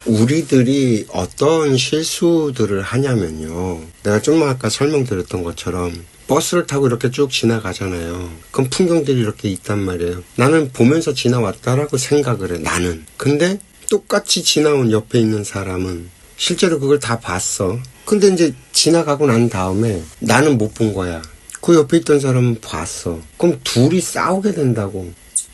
우리들이 어떤 실수들을 하냐면요. 내가 좀 아까 설명드렸던 것처럼 버스를 타고 이렇게 쭉 지나가잖아요. 그럼 풍경들이 이렇게 있단 말이에요. 나는 보면서 지나왔다라고 생각을 해, 나는. 근데 똑같이 지나온 옆에 있는 사람은 실제로 그걸 다 봤어. 근데 이제 지나가고 난 다음에 나는 못 본 거야. 그 옆에 있던 사람은 봤어. 그럼 둘이 싸우게 된다고.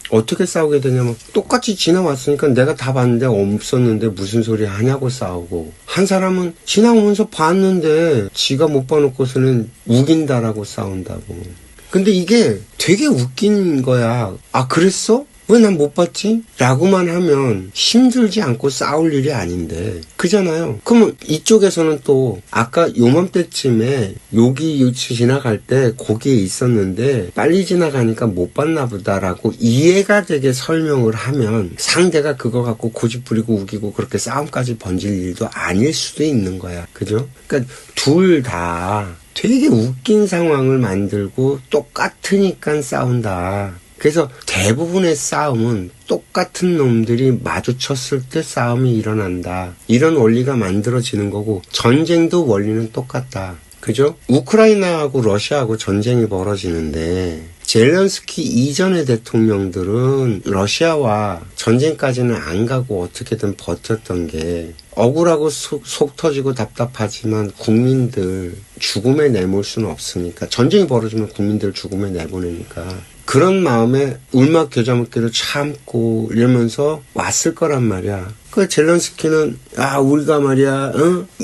어떻게 싸우게 되냐면 똑같이 지나왔으니까 내가 다 봤는데 없었는데 무슨 소리 하냐고 싸우고, 한 사람은 지나오면서 봤는데 지가 못 봐놓고서는 우긴다라고 싸운다고. 근데 이게 되게 웃긴 거야. 아, 그랬어? 왜 난 못 봤지? 라고만 하면 힘들지 않고 싸울 일이 아닌데, 그잖아요. 그러면 이쪽에서는 또 아까 요맘때쯤에 여기 지나갈 때 거기에 있었는데 빨리 지나가니까 못 봤나 보다라고 이해가 되게 설명을 하면 상대가 그거 갖고 고집부리고 우기고 그렇게 싸움까지 번질 일도 아닐 수도 있는 거야. 그죠? 그러니까 둘 다 되게 웃긴 상황을 만들고 똑같으니까 싸운다. 그래서 대부분의 싸움은 똑같은 놈들이 마주쳤을 때 싸움이 일어난다. 이런 원리가 만들어지는 거고, 전쟁도 원리는 똑같다. 그죠? 우크라이나하고 러시아하고 전쟁이 벌어지는데 젤렌스키 이전의 대통령들은 러시아와 전쟁까지는 안 가고 어떻게든 버텼던 게, 억울하고 속 터지고 답답하지만 국민들 죽음에 내몰 수는 없으니까, 전쟁이 벌어지면 국민들 죽음에 내보내니까 그런 마음에 울막 겨자먹기를 참고 이러면서 왔을 거란 말이야. 그 젤렌스키는 우리가 말이야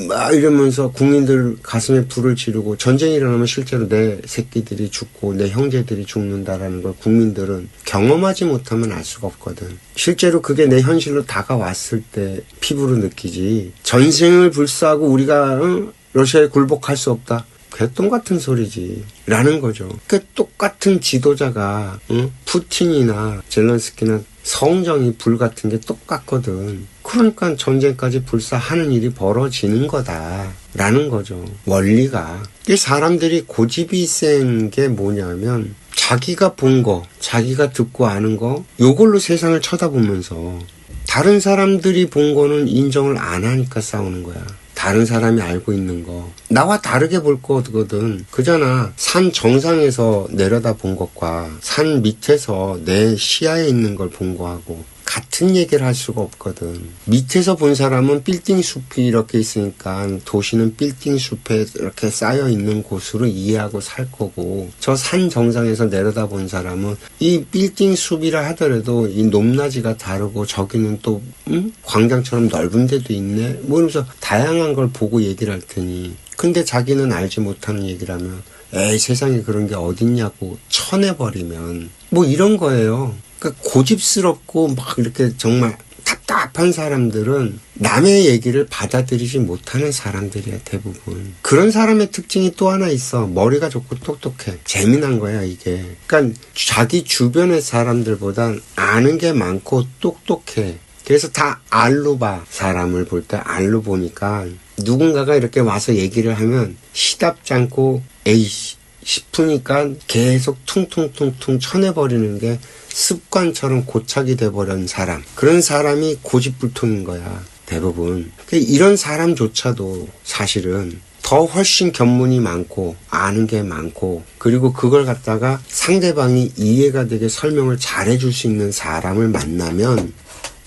막 이러면서 국민들 가슴에 불을 지르고, 전쟁이 일어나면 실제로 내 새끼들이 죽고 내 형제들이 죽는다라는 걸 국민들은 경험하지 못하면 알 수가 없거든. 실제로 그게 내 현실로 다가왔을 때 피부로 느끼지. 전쟁을 불사하고 우리가 러시아에 굴복할 수 없다, 개똥 같은 소리지 라는 거죠. 그 똑같은 지도자가 푸틴이나 젤렌스키나 성정이 불 같은 게 똑같거든. 그러니까 전쟁까지 불사하는 일이 벌어지는 거다라는 거죠. 원리가. 이 사람들이 고집이 센 게 뭐냐면 자기가 본 거, 자기가 듣고 아는 거, 요걸로 세상을 쳐다보면서 다른 사람들이 본 거는 인정을 안 하니까 싸우는 거야. 다른 사람이 알고 있는 거 나와 다르게 볼 거거든. 그잖아. 산 정상에서 내려다 본 것과 산 밑에서 내 시야에 있는 걸 본 거하고 같은 얘기를 할 수가 없거든. 밑에서 본 사람은 빌딩 숲이 이렇게 있으니까 도시는 빌딩 숲에 이렇게 쌓여 있는 곳으로 이해하고 살 거고, 저 산 정상에서 내려다 본 사람은 이 빌딩 숲이라 하더라도 이 높낮이가 다르고 저기는 또 광장처럼 넓은 데도 있네 뭐 이러면서 다양한 걸 보고 얘기를 할 테니, 근데 자기는 알지 못하는 얘기라면 에이 세상에 그런 게 어딨냐고 쳐내버리면 뭐 이런 거예요. 그러니까 고집스럽고 막 이렇게 정말 답답한 사람들은 남의 얘기를 받아들이지 못하는 사람들이야, 대부분. 그런 사람의 특징이 또 하나 있어. 머리가 좋고 똑똑해. 재미난 거야, 이게. 그러니까 자기 주변의 사람들보단 아는 게 많고 똑똑해. 그래서 다 알로 봐. 사람을 볼 때 알로 보니까 누군가가 이렇게 와서 얘기를 하면 시답지 않고 에이씨 싶으니까 계속 퉁퉁퉁퉁 쳐내버리는 게 습관처럼 고착이 돼버린 사람. 그런 사람이 고집불통인 거야, 대부분. 이런 사람조차도 사실은 더 훨씬 견문이 많고 아는 게 많고, 그리고 그걸 갖다가 상대방이 이해가 되게 설명을 잘해줄 수 있는 사람을 만나면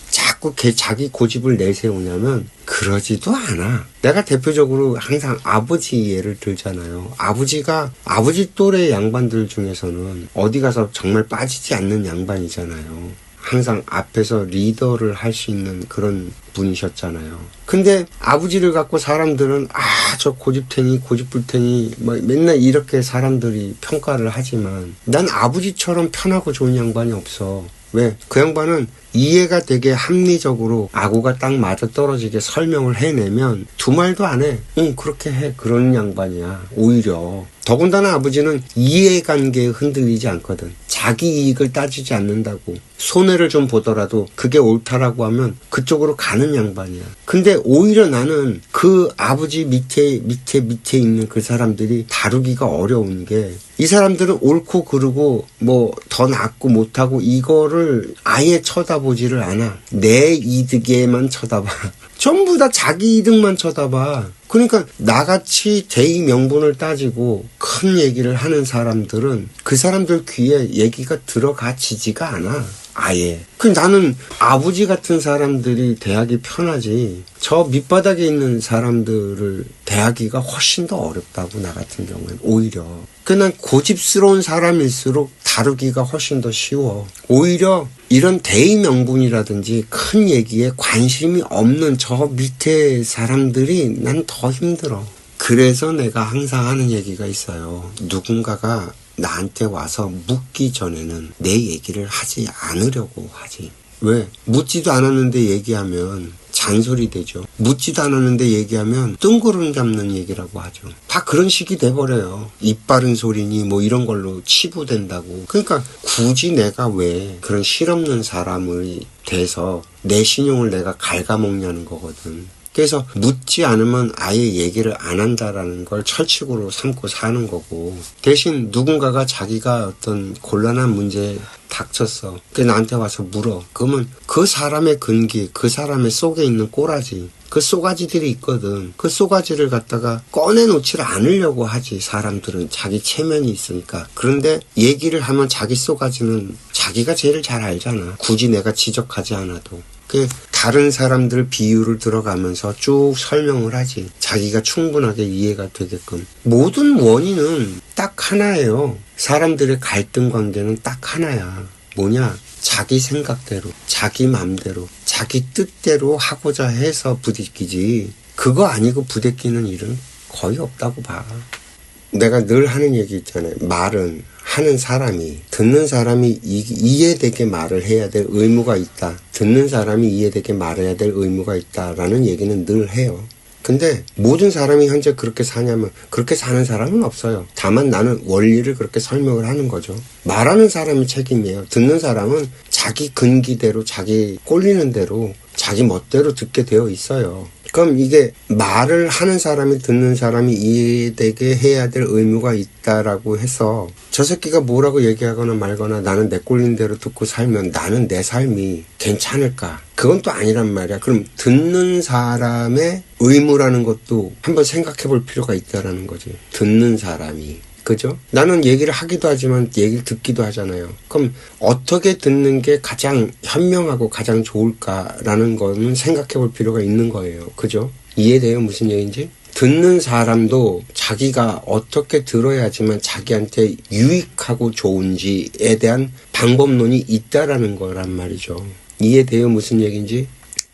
자꾸 자기 고집을 내세우냐면 그러지도 않아. 내가 대표적으로 항상 아버지 예를 들잖아요. 아버지 또래 양반들 중에서는 어디 가서 정말 빠지지 않는 양반이잖아요. 항상 앞에서 리더를 할 수 있는 그런 분이셨잖아요. 근데 아버지를 갖고 사람들은 저 고집불탱이 뭐 맨날 이렇게 사람들이 평가를 하지만 난 아버지처럼 편하고 좋은 양반이 없어. 왜? 그 양반은 이해가 되게 합리적으로 아구가 딱 맞아떨어지게 설명을 해내면 두 말도 안 해. 응, 그렇게 해. 그런 양반이야. 오히려. 더군다나 아버지는 이해관계에 흔들리지 않거든. 자기 이익을 따지지 않는다고. 손해를 좀 보더라도 그게 옳다라고 하면 그쪽으로 가는 양반이야. 근데 오히려 나는 그 아버지 밑에 있는 그 사람들이 다루기가 어려운 게, 이 사람들은 옳고 그르고 뭐 더 낫고 못하고 이거를 아예 쳐다보지를 않아. 내 이득에만 쳐다봐. 전부 다 자기 이득만 쳐다봐. 그러니까 나같이 대의 명분을 따지고 큰 얘기를 하는 사람들은 그 사람들 귀에 얘기가 들어가지지가 않아. 아예. 그 나는 아버지 같은 사람들이 대하기 편하지, 저 밑바닥에 있는 사람들을 대하기가 훨씬 더 어렵다고, 나 같은 경우는 오히려. 난 고집스러운 사람일수록 다루기가 훨씬 더 쉬워. 오히려 이런 대의 명분이라든지 큰 얘기에 관심이 없는 저 밑에 사람들이 난 더 힘들어. 그래서 내가 항상 하는 얘기가 있어요. 누군가가 나한테 와서 묻기 전에는 내 얘기를 하지 않으려고 하지. 왜? 묻지도 않았는데 얘기하면 잔소리 되죠. 묻지도 않았는데 얘기하면 뜬구름 잡는 얘기라고 하죠. 다 그런 식이 돼버려요. 입 바른 소리니 뭐 이런 걸로 치부된다고. 그러니까 굳이 내가 왜 그런 실없는 사람을 대해서 내 신용을 내가 갉아먹냐는 거거든. 그래서 묻지 않으면 아예 얘기를 안 한다라는 걸 철칙으로 삼고 사는 거고, 대신 누군가가 자기가 어떤 곤란한 문제에 닥쳤어. 그게 나한테 와서 물어. 그러면 그 사람의 근기, 그 사람의 속에 있는 꼬라지, 그 쏘가지들이 있거든. 그 쏘가지를 갖다가 꺼내놓지를 않으려고 하지, 사람들은. 자기 체면이 있으니까. 그런데 얘기를 하면 자기 쏘가지는 자기가 제일 잘 알잖아. 굳이 내가 지적하지 않아도. 그 다른 사람들 비유를 들어가면서 쭉 설명을 하지. 자기가 충분하게 이해가 되게끔. 모든 원인은 딱 하나예요. 사람들의 갈등 관계는 딱 하나야. 뭐냐? 자기 생각대로, 자기 맘대로, 자기 뜻대로 하고자 해서 부딪히지, 그거 아니고 부딪히는 일은 거의 없다고 봐. 내가 늘 하는 얘기 있잖아요. 말은 하는 사람이, 듣는 사람이 이해되게 말을 해야 될 의무가 있다. 듣는 사람이 이해되게 말해야 될 의무가 있다라는 얘기는 늘 해요. 근데 모든 사람이 현재 그렇게 사냐면 그렇게 사는 사람은 없어요. 다만 나는 원리를 그렇게 설명을 하는 거죠. 말하는 사람이 책임이에요. 듣는 사람은 자기 근기대로, 자기 꼴리는 대로, 자기 멋대로 듣게 되어 있어요. 그럼 이게 말을 하는 사람이, 듣는 사람이 이해되게 해야 될 의무가 있다라고 해서 저 새끼가 뭐라고 얘기하거나 말거나 나는 내 꼴린 대로 듣고 살면 나는 내 삶이 괜찮을까? 그건 또 아니란 말이야. 그럼 듣는 사람의 의무라는 것도 한번 생각해 볼 필요가 있다라는 거지. 듣는 사람이. 그죠? 나는 얘기를 하기도 하지만 얘기를 듣기도 하잖아요. 그럼 어떻게 듣는 게 가장 현명하고 가장 좋을까라는 거는 생각해 볼 필요가 있는 거예요. 그죠? 이해돼요? 무슨 얘기인지? 듣는 사람도 자기가 어떻게 들어야지만 자기한테 유익하고 좋은지에 대한 방법론이 있다라는 거란 말이죠. 이해돼요? 무슨 얘기인지?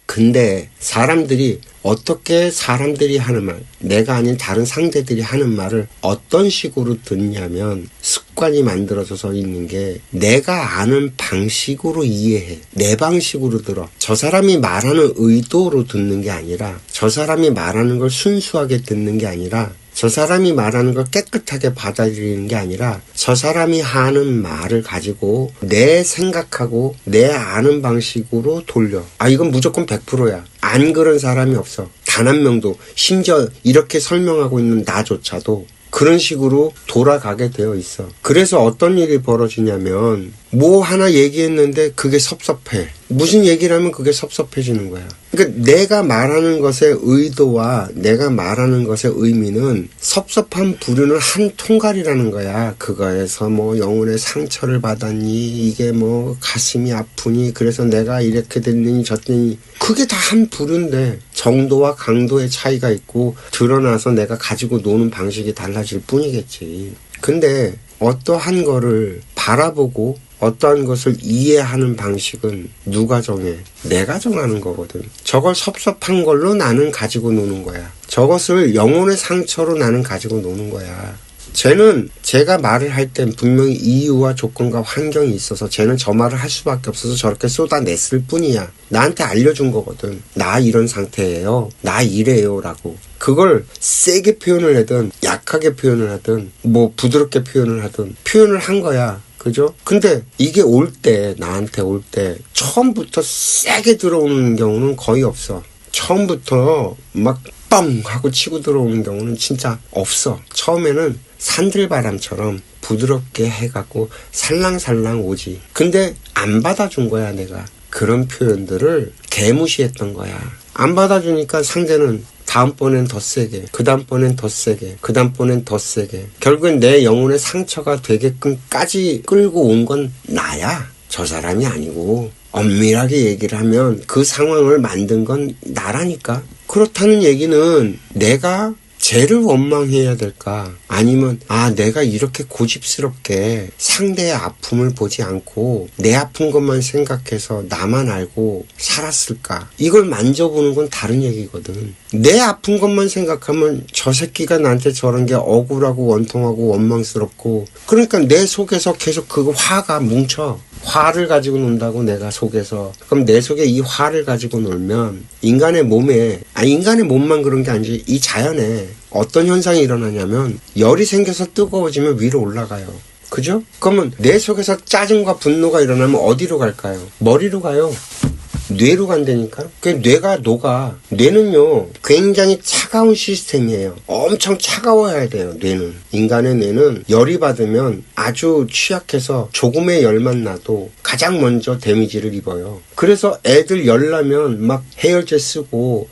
근데 사람들이 어떻게 사람들이 하는 말, 내가 아닌 다른 상대들이 하는 말을 어떤 식으로 듣냐면 습관이 만들어져서 있는 게, 내가 아는 방식으로 이해해. 내 방식으로 들어. 저 사람이 말하는 의도로 듣는 게 아니라, 저 사람이 말하는 걸 순수하게 듣는 게 아니라, 저 사람이 말하는 걸 깨끗하게 받아들이는 게 아니라, 저 사람이 하는 말을 가지고 내 생각하고 내 아는 방식으로 돌려. 이건 무조건 100%야. 안 그런 사람이 없어. 단 한 명도. 심지어 이렇게 설명하고 있는 나조차도 그런 식으로 돌아가게 되어 있어. 그래서 어떤 일이 벌어지냐면, 뭐 하나 얘기했는데 그게 섭섭해. 무슨 얘기를 하면 그게 섭섭해지는 거야. 그러니까 내가 말하는 것의 의도와 내가 말하는 것의 의미는 섭섭한 부류는 한 통갈이라는 거야. 그거에서 뭐 영혼의 상처를 받았니, 이게 뭐 가슴이 아프니, 그래서 내가 이렇게 됐니 저랬니, 그게 다 한 부류인데 정도와 강도의 차이가 있고 드러나서 내가 가지고 노는 방식이 달라질 뿐이겠지. 근데 어떠한 거를 바라보고 어떠한 것을 이해하는 방식은 누가 정해? 내가 정하는 거거든. 저걸 섭섭한 걸로 나는 가지고 노는 거야. 저것을 영혼의 상처로 나는 가지고 노는 거야. 쟤는 제가 말을 할 땐 분명히 이유와 조건과 환경이 있어서 쟤는 저 말을 할 수밖에 없어서 저렇게 쏟아냈을 뿐이야. 나한테 알려준 거거든. 나 이런 상태예요. 나 이래요. 라고. 그걸 세게 표현을 하든 약하게 표현을 하든 뭐 부드럽게 표현을 하든 표현을 한 거야. 그죠? 근데 이게 나한테 올 때 처음부터 세게 들어오는 경우는 거의 없어. 처음부터 막 뻥 하고 치고 들어오는 경우는 진짜 없어. 처음에는 산들바람처럼 부드럽게 해갖고 살랑살랑 오지. 근데 안 받아준 거야, 내가. 그런 표현들을 개무시했던 거야. 안 받아주니까 상대는 다음번엔 더 세게, 그 다음번엔 더 세게, 그 다음번엔 더 세게. 결국엔 내 영혼의 상처가 되게끔까지 끌고 온 건 나야. 저 사람이 아니고. 엄밀하게 얘기를 하면 그 상황을 만든 건 나라니까. 그렇다는 얘기는 내가 쟤를 원망해야 될까? 아니면 내가 이렇게 고집스럽게 상대의 아픔을 보지 않고 내 아픈 것만 생각해서 나만 알고 살았을까? 이걸 만져보는 건 다른 얘기거든. 내 아픈 것만 생각하면 저 새끼가 나한테 저런 게 억울하고 원통하고 원망스럽고, 그러니까 내 속에서 계속 그 화가 뭉쳐. 화를 가지고 논다고 내가 속에서. 그럼 내 속에 이 화를 가지고 놀면 인간의 몸만 그런 게 아니지 이 자연에 어떤 현상이 일어나냐면 열이 생겨서 뜨거워지면 위로 올라가요. 그죠? 그러면 내 속에서 짜증과 분노가 일어나면 어디로 갈까요? 머리로 가요. 뇌로 간다니까? 그 뇌가 녹아. 뇌는요, 굉장히 차가운 시스템이에요. 엄청 차가워야 돼요, 뇌는. 인간의 뇌는 열이 받으면 아주 취약해서 조금의 열만 나도 가장 먼저 데미지를 입어요. 그래서 애들 열 나면 막 해열제 쓰고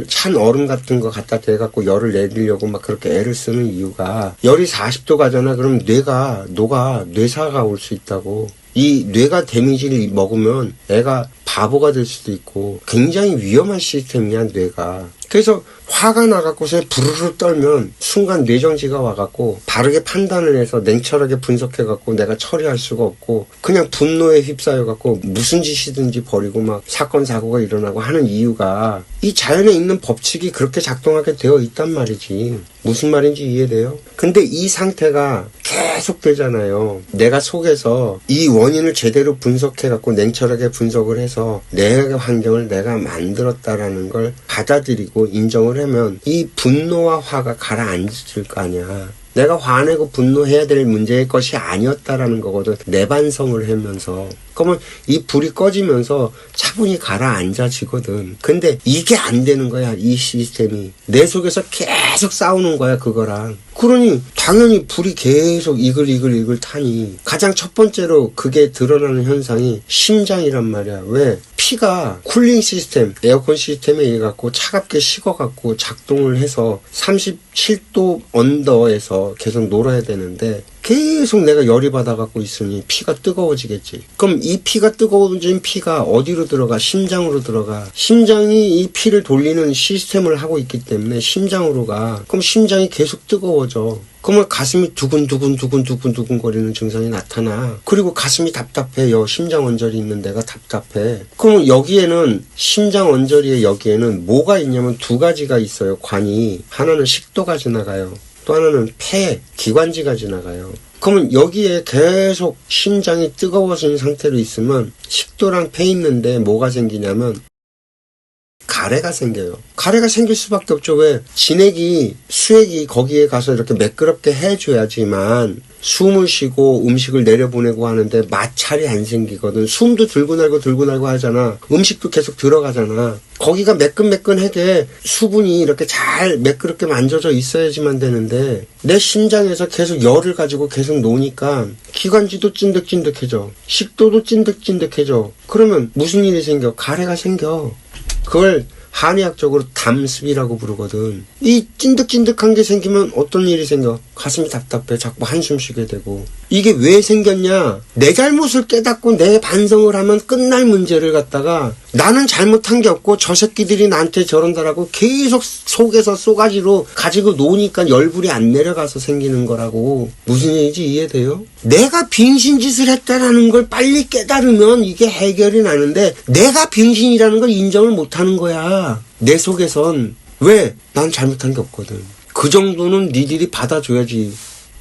찬 얼음 같은 거 갖다 대갖고 열을 내리려고 막 그렇게 애를 쓰는 이유가, 열이 40도 가잖아. 그럼 뇌가 녹아. 뇌사가 올 수 있다고. 이 뇌가 데미지를 먹으면 애가 바보가 될 수도 있고 굉장히 위험한 시스템이야, 뇌가. 그래서 화가 나갖고서 부르르 떨면 순간 뇌정지가 와갖고 바르게 판단을 해서 냉철하게 분석해갖고 내가 처리할 수가 없고 그냥 분노에 휩싸여갖고 무슨 짓이든지 벌이고 막 사건 사고가 일어나고 하는 이유가 이 자연에 있는 법칙이 그렇게 작동하게 되어 있단 말이지. 무슨 말인지 이해돼요? 근데 이 상태가 계속 되잖아요. 내가 속에서 이 원인을 제대로 분석해갖고 냉철하게 분석을 해서 내 환경을 내가 만들었다라는 걸 받아들이고 인정을 하면 이 분노와 화가 가라앉을 거 아니야. 내가 화내고 분노해야 될 문제의 것이 아니었다라는 거거든. 내 반성을 하면서. 그러면 이 불이 꺼지면서 차분히 가라앉아지거든. 근데 이게 안 되는 거야, 이 시스템이. 내 속에서 계속 싸우는 거야, 그거랑. 그러니 당연히 불이 계속 이글이글 타니 가장 첫 번째로 그게 드러나는 현상이 심장이란 말이야. 왜? 피가 쿨링 시스템, 에어컨 시스템에 의해 갖고 차갑게 식어갖고 작동을 해서 37도 언더에서 계속 놀아야 되는데 계속 내가 열이 받아갖고 있으니 피가 뜨거워지겠지. 그럼 이 피가 뜨거워진 피가 어디로 들어가? 심장으로 들어가. 심장이 이 피를 돌리는 시스템을 하고 있기 때문에 심장으로 가. 그럼 심장이 계속 뜨거워져. 그러면 가슴이 두근두근 거리는 증상이 나타나. 그리고 가슴이 답답해요. 심장 언저리 있는 데가 답답해. 그러면 여기에는 심장 언저리의 여기에는 뭐가 있냐면 두 가지가 있어요. 관이. 하나는 식도가 지나가요. 또 하나는 폐, 기관지가 지나가요. 그러면 여기에 계속 심장이 뜨거워진 상태로 있으면 식도랑 폐 있는데 뭐가 생기냐면 가래가 생겨요. 가래가 생길 수밖에 없죠. 왜? 수액이 거기에 가서 이렇게 매끄럽게 해줘야지만 숨을 쉬고 음식을 내려보내고 하는데 마찰이 안 생기거든. 숨도 들고 날고 하잖아. 음식도 계속 들어가잖아. 거기가 매끈매끈하게 수분이 이렇게 잘 매끄럽게 만져져 있어야지만 되는데 내 심장에서 계속 열을 가지고 계속 노니까 기관지도 찐득찐득해져. 식도도 찐득찐득해져. 그러면 무슨 일이 생겨? 가래가 생겨. 그걸 한의학적으로 담습이라고 부르거든. 이 찐득찐득한 게 생기면 어떤 일이 생겨? 가슴이 답답해. 자꾸 한숨 쉬게 되고. 이게 왜 생겼냐? 내 잘못을 깨닫고 내 반성을 하면 끝날 문제를 갖다가 나는 잘못한 게 없고 저 새끼들이 나한테 저런다라고 계속 속에서 쏘가지로 가지고 노니까 열불이 안 내려가서 생기는 거라고. 무슨 얘기인지 이해돼요? 내가 빙신짓을 했다라는 걸 빨리 깨달으면 이게 해결이 나는데 내가 빙신이라는 걸 인정을 못하는 거야. 내 속에선. 왜? 난 잘못한 게 없거든. 그 정도는 니들이 받아줘야지.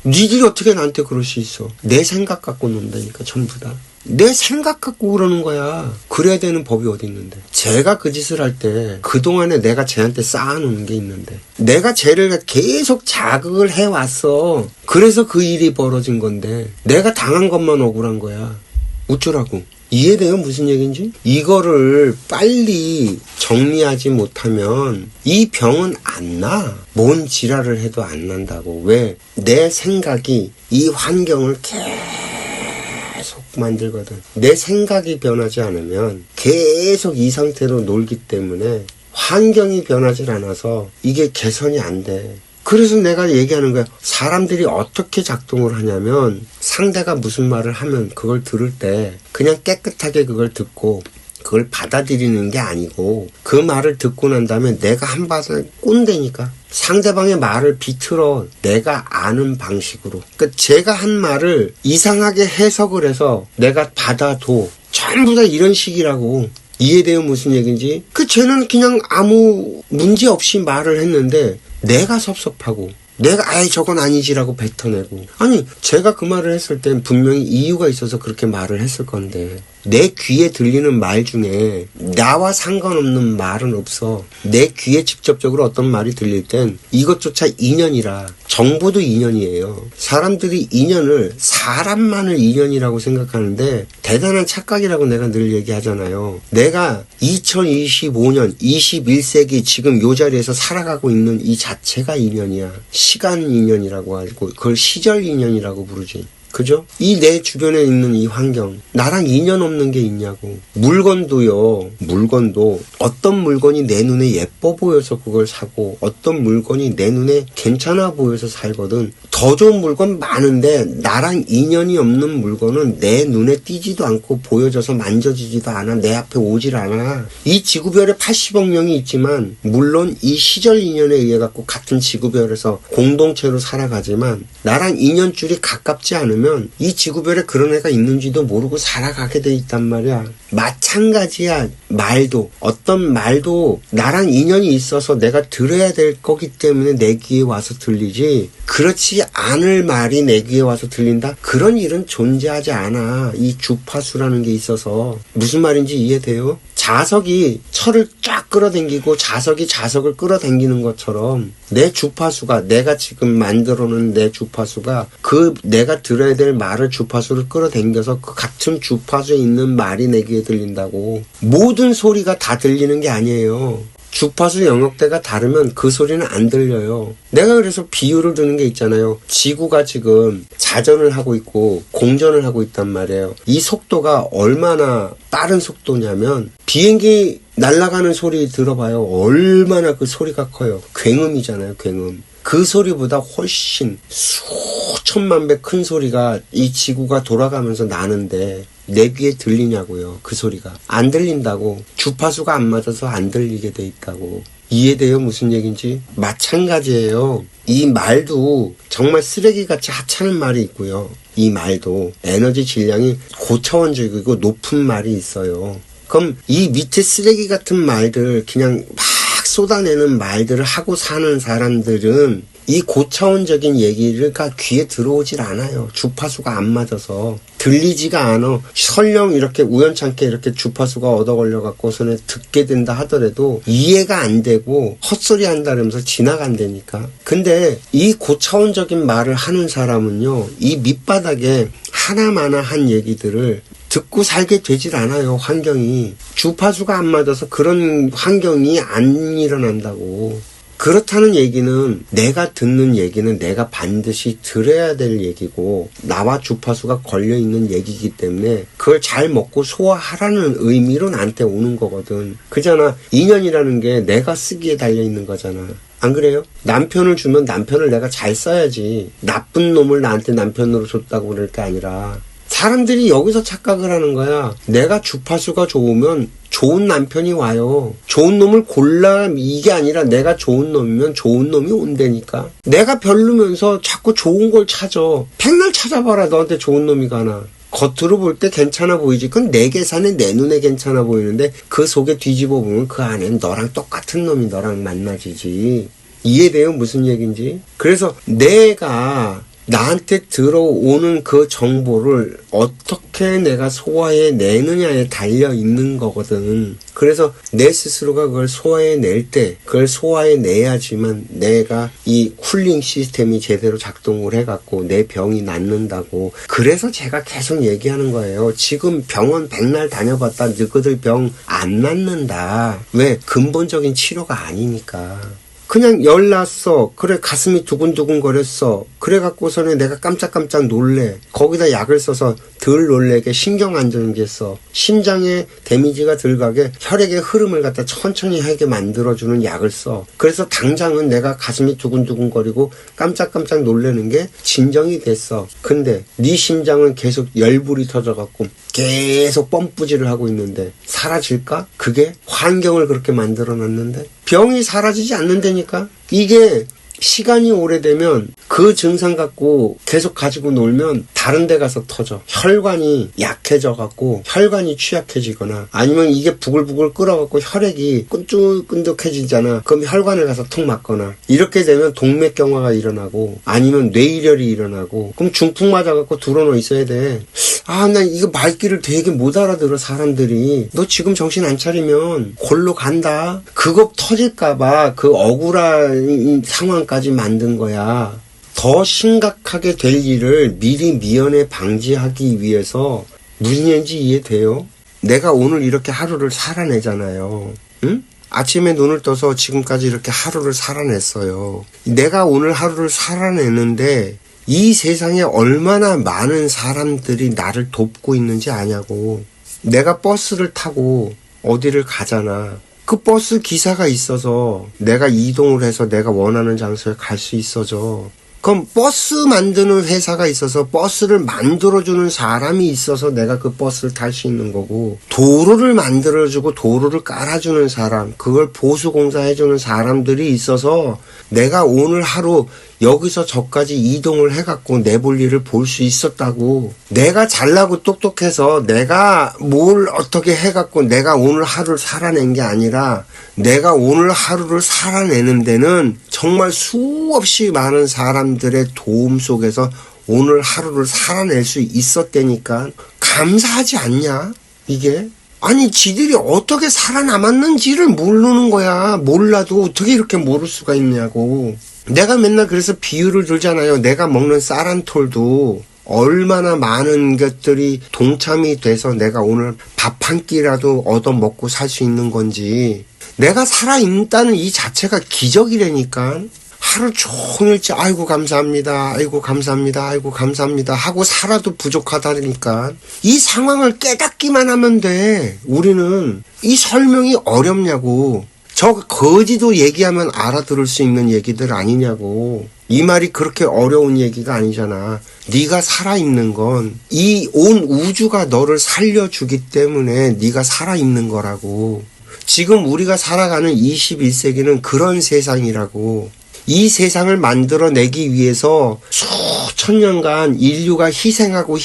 니들이 어떻게 나한테 그럴 수 있어? 내 생각 갖고 논다니까 전부 다. 내 생각 갖고 그러는 거야. 그래야 되는 법이 어디 있는데. 쟤가 그 짓을 할 때 그동안에 내가 쟤한테 쌓아놓은 게 있는데 내가 쟤를 계속 자극을 해왔어. 그래서 그 일이 벌어진 건데 내가 당한 것만 억울한 거야. 어쩌라고. 이해돼요? 무슨 얘기인지? 이거를 빨리 정리하지 못하면 이 병은 안 나. 뭔 지랄을 해도 안 난다고. 왜? 내 생각이 이 환경을 계속 만들거든. 내 생각이 변하지 않으면 계속 이 상태로 놀기 때문에 환경이 변하지 않아서 이게 개선이 안 돼. 그래서 내가 얘기하는 거야. 사람들이 어떻게 작동을 하냐면 상대가 무슨 말을 하면 그걸 들을 때 그냥 깨끗하게 그걸 듣고 그걸 받아들이는 게 아니고 그 말을 듣고 난 다음에 내가 한 바탕 꼰대니까 상대방의 말을 비틀어 내가 아는 방식으로. 그러니까 제가 한 말을 이상하게 해석을 해서 내가 받아도 전부 다 이런 식이라고. 이해돼요? 무슨 얘기인지? 쟤는 그냥 아무 문제 없이 말을 했는데 내가 섭섭하고 내가 아예 저건 아니지라고 뱉어내고. 아니 제가 그 말을 했을 땐 분명히 이유가 있어서 그렇게 말을 했을 건데 내 귀에 들리는 말 중에 나와 상관없는 말은 없어. 내 귀에 직접적으로 어떤 말이 들릴 땐 이것조차 인연이라. 정보도 인연이에요. 사람들이 인연을 사람만을 인연이라고 생각하는데 대단한 착각이라고 내가 늘 얘기하잖아요. 내가 2025년 21세기 지금 요 자리에서 살아가고 있는 이 자체가 인연이야. 시간 인연이라고 하고 그걸 시절 인연이라고 부르지. 그죠? 이 내 주변에 있는 이 환경, 나랑 인연 없는 게 있냐고. 물건도요, 물건도 어떤 물건이 내 눈에 예뻐 보여서 그걸 사고 어떤 물건이 내 눈에 괜찮아 보여서 살거든. 더 좋은 물건 많은데 나랑 인연이 없는 물건은 내 눈에 띄지도 않고 보여져서 만져지지도 않아. 내 앞에 오질 않아. 이 지구별에 80억 명이 있지만 물론 이 시절 인연에 의해 갖고 같은 지구별에서 공동체로 살아가지만 나랑 인연줄이 가깝지 않으면 이 지구별에 그런 애가 있는지도 모르고 살아가게 돼 있단 말이야. 마찬가지야. 말도 어떤 말도 나랑 인연이 있어서 내가 들어야 될 거기 때문에 내 귀에 와서 들리지 그렇지 않을 말이 내 귀에 와서 들린다? 그런 일은 존재하지 않아. 이 주파수라는 게 있어서. 무슨 말인지 이해돼요? 자석이 철을 쫙 끌어당기고 자석이 자석을 끌어당기는 것처럼 내 주파수가 내가 지금 만들어놓은 내 주파수가 그 내가 들어야 될 말을 주파수를 끌어당겨서 그 같은 주파수에 있는 말이 내 귀에 들린다고. 모든 소리가 다 들리는 게 아니에요. 주파수 영역대가 다르면 그 소리는 안 들려요. 내가 그래서 비유를 드는 게 있잖아요. 지구가 지금 자전을 하고 있고 공전을 하고 있단 말이에요. 이 속도가 얼마나 빠른 속도냐면 비행기 날아가는 소리 들어봐요. 얼마나 그 소리가 커요. 굉음이잖아요. 굉음. 그 소리보다 훨씬 수천만 배 큰 소리가 이 지구가 돌아가면서 나는데 내 귀에 들리냐고요. 그 소리가. 안 들린다고. 주파수가 안 맞아서 안 들리게 돼 있다고. 이해돼요? 무슨 얘기인지? 마찬가지예요. 이 말도 정말 쓰레기같이 하찮은 말이 있고요. 이 말도 에너지 질량이 고차원적이고 높은 말이 있어요. 그럼 이 밑에 쓰레기 같은 말들 그냥 막 쏟아내는 말들을 하고 사는 사람들은 이 고차원적인 얘기가 귀에 들어오질 않아요. 주파수가 안 맞아서. 들리지가 않아. 설령 이렇게 우연찮게 이렇게 주파수가 얻어 걸려갖고서는 듣게 된다 하더라도 이해가 안 되고 헛소리 한다면서 지나간다니까. 근데 이 고차원적인 말을 하는 사람은요, 이 밑바닥에 하나마나 한 얘기들을 듣고 살게 되질 않아요. 환경이. 주파수가 안 맞아서 그런 환경이 안 일어난다고. 그렇다는 얘기는 내가 듣는 얘기는 내가 반드시 들어야 될 얘기고 나와 주파수가 걸려있는 얘기이기 때문에 그걸 잘 먹고 소화하라는 의미로 나한테 오는 거거든. 그잖아. 인연이라는 게 내가 쓰기에 달려있는 거잖아. 안 그래요? 남편을 주면 남편을 내가 잘 써야지. 나쁜 놈을 나한테 남편으로 줬다고 그럴 게 아니라. 사람들이 여기서 착각을 하는 거야. 내가 주파수가 좋으면 좋은 남편이 와요. 좋은 놈을 골라 이게 아니라 내가 좋은 놈이면 좋은 놈이 온다니까. 내가 별로면서 자꾸 좋은 걸 찾아. 백날 찾아봐라. 너한테 좋은 놈이 가나. 겉으로 볼 때 괜찮아 보이지. 그건 내 계산에 내 눈에 괜찮아 보이는데 그 속에 뒤집어 보면 그 안엔 너랑 똑같은 놈이 너랑 만나지지. 이해돼요? 무슨 얘기인지? 그래서 내가 나한테 들어오는 그 정보를 어떻게 내가 소화해내느냐에 달려있는 거거든. 그래서 내 스스로가 그걸 소화해낼 때 그걸 소화해내야지만 내가 이 쿨링 시스템이 제대로 작동을 해갖고 내 병이 낫는다고. 그래서 제가 계속 얘기하는 거예요. 지금 병원 백날 다녀봤다 너희들 병 안 낫는다. 왜? 근본적인 치료가 아니니까. 그냥 열 났어. 그래 가슴이 두근두근 거렸어. 그래 갖고서는 내가 깜짝깜짝 놀래. 거기다 약을 써서 덜 놀래게 신경 안정제 써. 심장에 데미지가 덜 가게 혈액의 흐름을 갖다 천천히 하게 만들어주는 약을 써. 그래서 당장은 내가 가슴이 두근두근 거리고 깜짝깜짝 놀래는 게 진정이 됐어. 근데 네 심장은 계속 열불이 터져갖고 계속 펌프질을 하고 있는데 사라질까? 그게 환경을 그렇게 만들어놨는데 병이 사라지지 않는다니까. 이게 시간이 오래되면 그 증상 갖고 계속 가지고 놀면 다른 데 가서 터져. 혈관이 약해져 갖고 혈관이 취약해지거나 아니면 이게 부글부글 끓어갖고 혈액이 끈적끈적해지잖아. 그럼 혈관을 가서 턱 맞거나 이렇게 되면 동맥경화가 일어나고 아니면 뇌일혈이 일어나고 그럼 중풍 맞아갖고 들어놓여 있어야 돼. 아, 나 이거 말귀를 되게 못 알아들어 사람들이. 너 지금 정신 안 차리면 골로 간다. 그거 터질까봐 그 억울한 상황까지 만든 거야. 더 심각하게 될 일을 미리 미연에 방지하기 위해서 무슨 얘기인지 이해돼요? 내가 오늘 이렇게 하루를 살아내잖아요. 응? 아침에 눈을 떠서 지금까지 이렇게 하루를 살아냈어요. 내가 오늘 하루를 살아내는데 이 세상에 얼마나 많은 사람들이 나를 돕고 있는지 아냐고. 내가 버스를 타고 어디를 가잖아. 그 버스 기사가 있어서 내가 이동을 해서 내가 원하는 장소에 갈 수 있어져. 그럼 버스 만드는 회사가 있어서 버스를 만들어주는 사람이 있어서 내가 그 버스를 탈 수 있는 거고, 도로를 만들어주고 도로를 깔아주는 사람, 그걸 보수공사해주는 사람들이 있어서 내가 오늘 하루 여기서 저까지 이동을 해갖고 내 볼 일을 볼 수 있었다고. 내가 잘나고 똑똑해서 내가 뭘 어떻게 해갖고 내가 오늘 하루를 살아낸 게 아니라 내가 오늘 하루를 살아내는 데는 정말 수없이 많은 사람들의 도움 속에서 오늘 하루를 살아낼 수 있었다니까. 감사하지 않냐 이게? 아니 지들이 어떻게 살아남았는지를 모르는 거야. 몰라도 어떻게 이렇게 모를 수가 있냐고. 내가 맨날 그래서 비유를 들잖아요. 내가 먹는 쌀한톨도 얼마나 많은 것들이 동참이 돼서 내가 오늘 밥 한 끼라도 얻어먹고 살 수 있는 건지. 내가 살아있다는 이 자체가 기적이라니까. 하루 종일째 아이고 감사합니다. 아이고 감사합니다. 아이고 감사합니다 하고 살아도 부족하다니까. 이 상황을 깨닫기만 하면 돼. 우리는 이 설명이 어렵냐고. 저 거지도 얘기하면 알아들을 수 있는 얘기들 아니냐고. 이 말이 그렇게 어려운 얘기가 아니잖아. 네가 살아있는 건 이 온 우주가 너를 살려주기 때문에 네가 살아있는 거라고. 지금 우리가 살아가는 21세기는 그런 세상이라고. 이 세상을 만들어내기 위해서 수천 년간 인류가 희생하고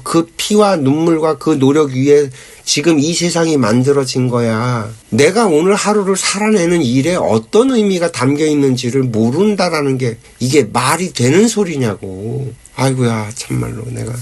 그 피와 눈물과 그 노력 위에 지금 이 세상이 만들어진 거야. 내가 오늘 하루를 살아내는 일에 어떤 의미가 담겨 있는지를 모른다라는 게 이게 말이 되는 소리냐고. 아이고야 참말로 내가.